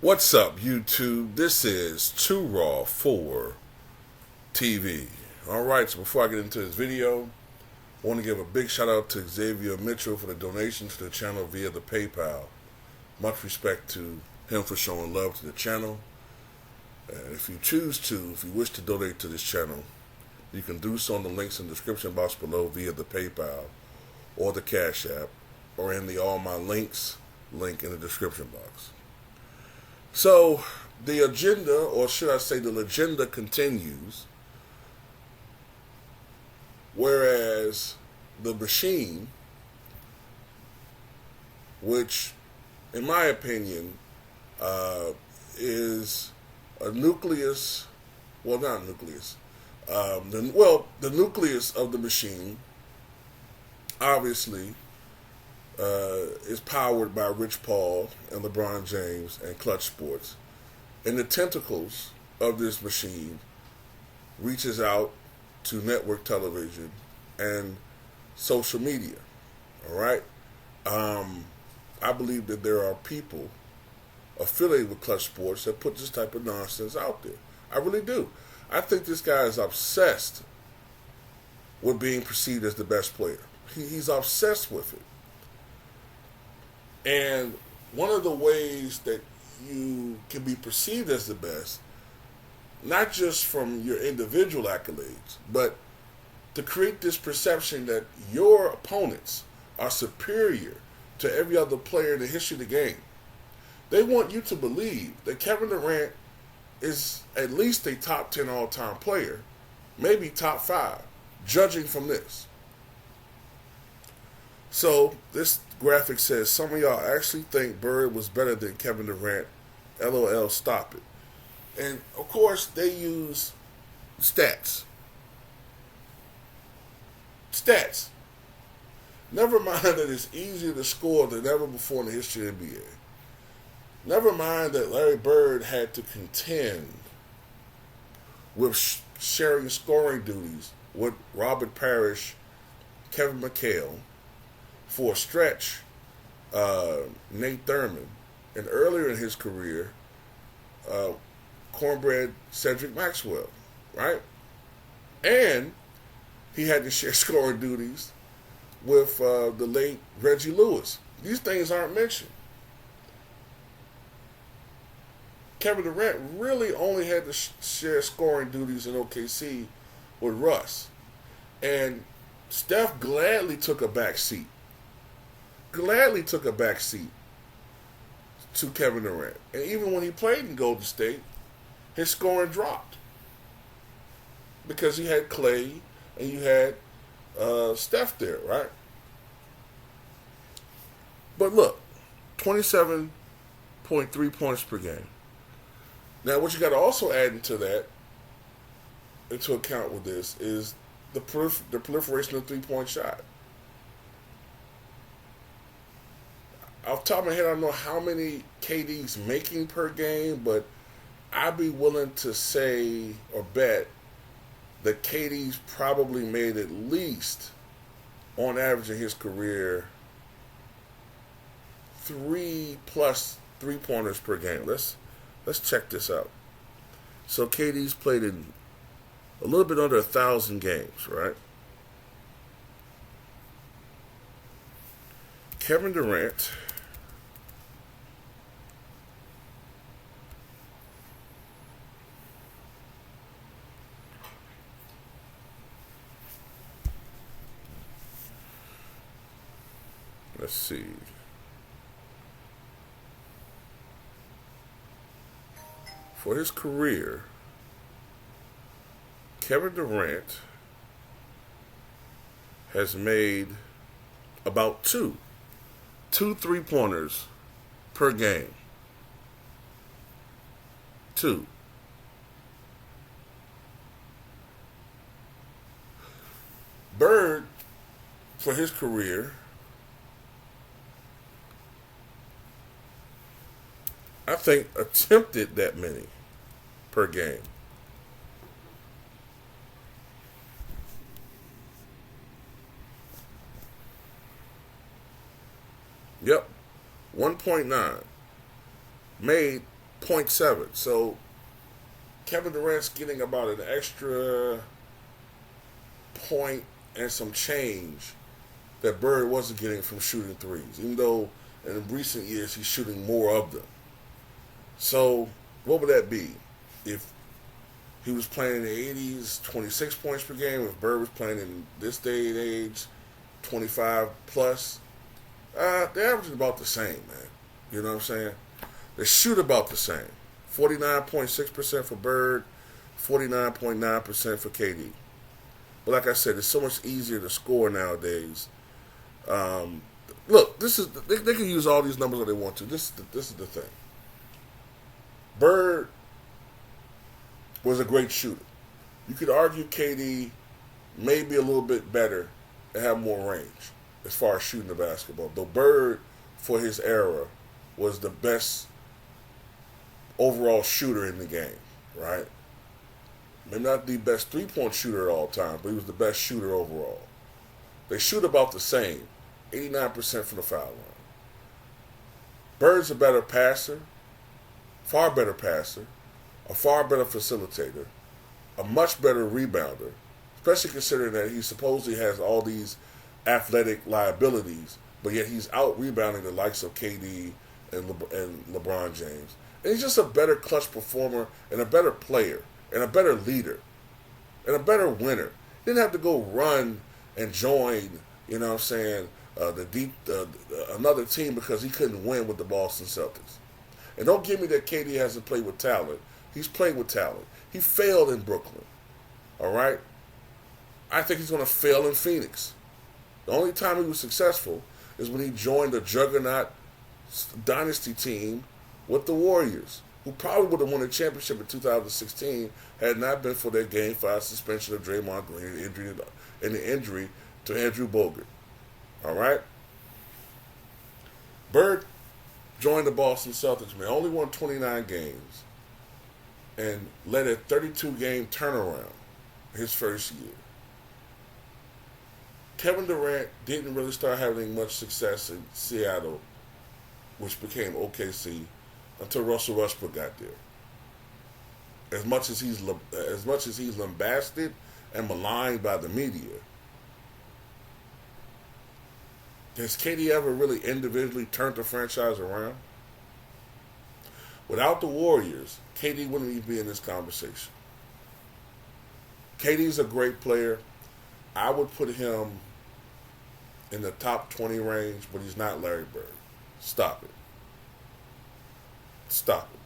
What's up, YouTube? This is Too Raw for TV. Alright, so before I get into this video, I want to give a big shout out to Xavier Mitchell for the donation to the channel via the PayPal. Much respect to him for showing love to the channel. And if you wish to donate to this channel, you can do so in the links in the description box below via the PayPal or the Cash App or in the All My Links link in the description box. So, the agenda, or should I say the legenda, continues, whereas the machine, which, in my opinion, is a nucleus, well, not nucleus, the nucleus of the machine, obviously, is powered by Rich Paul and LeBron James and Clutch Sports. And the tentacles of this machine reaches out to network television and social media. All right? I believe that there are people affiliated with Clutch Sports that put this type of nonsense out there. I really do. I think this guy is obsessed with being perceived as the best player. He's obsessed with it. And one of the ways that you can be perceived as the best, not just from your individual accolades, but to create this perception that your opponents are superior to every other player in the history of the game. They want you to believe that Kevin Durant is at least a top 10 all-time player, maybe top 5, judging from this. So, this graphic says, some of y'all actually think Bird was better than Kevin Durant. LOL, stop it. And, of course, they use stats. Stats. Never mind that it's easier to score than ever before in the history of the NBA. Never mind that Larry Bird had to contend with sharing scoring duties with Robert Parrish, Kevin McHale, for a stretch, Nate Thurman, and earlier in his career, cornbread Cedric Maxwell, right? And he had to share scoring duties with the late Reggie Lewis. These things aren't mentioned. Kevin Durant really only had to share scoring duties in OKC with Russ. And Steph gladly took a back seat. To Kevin Durant. And even when he played in Golden State, his scoring dropped. Because you had Clay and you had Steph there, right? But look, 27.3 points per game. Now, what you got to also add into account with this, is the proliferation of the three-point shot. Off the top of my head, I don't know how many KD's making per game, but I'd be willing to say or bet that KD's probably made at least, on average in his career, 3+ three-pointers per game. Let's check this out. So KD's played in a little bit under 1,000 games, right? Kevin Durant let's see. For his career, Kevin Durant has made about two three-pointers per game. 2. Bird, for his career, I think attempted that many per game. Yep, 1.9. Made 0.7. So Kevin Durant's getting about an extra point and some change that Bird wasn't getting from shooting threes, even though in recent years he's shooting more of them. So what would that be? If he was playing in the 80s, 26 points per game. If Bird was playing in this day and age, 25 plus, they're averaging about the same, man. You know what I'm saying? They shoot about the same. 49.6% for Bird, 49.9% for KD. But like I said, it's so much easier to score nowadays. Look, they can use all these numbers if they want to. This is the thing. Bird was a great shooter. You could argue KD may be a little bit better and have more range as far as shooting the basketball. Though Bird, for his era, was the best overall shooter in the game, right? Maybe not the best three-point shooter at all time, but he was the best shooter overall. They shoot about the same, 89% from the foul line. Bird's a better passer, far better passer, a far better facilitator, a much better rebounder, especially considering that he supposedly has all these athletic liabilities, but yet he's out-rebounding the likes of KD and LeBron James. And he's just a better clutch performer and a better player and a better leader and a better winner. He didn't have to go run and join, you know what I'm saying, another team because he couldn't win with the Boston Celtics. And don't give me that KD hasn't played with talent. He's played with talent. He failed in Brooklyn. All right? I think he's going to fail in Phoenix. The only time he was successful is when he joined the juggernaut dynasty team with the Warriors, who probably would have won the championship in 2016 had it not been for their Game 5 suspension of Draymond Green and the injury to Andrew Bogut. All right? Bird joined the Boston Celtics, man. Only won 29 games and led a 32-game turnaround his first year. Kevin Durant didn't really start having much success in Seattle, which became OKC, until Russell Westbrook got there. As much as he's lambasted and maligned by the media, has KD ever really individually turned the franchise around? Without the Warriors, KD wouldn't even be in this conversation. KD's a great player. I would put him in the top 20 range, but he's not Larry Bird. Stop it. Stop it.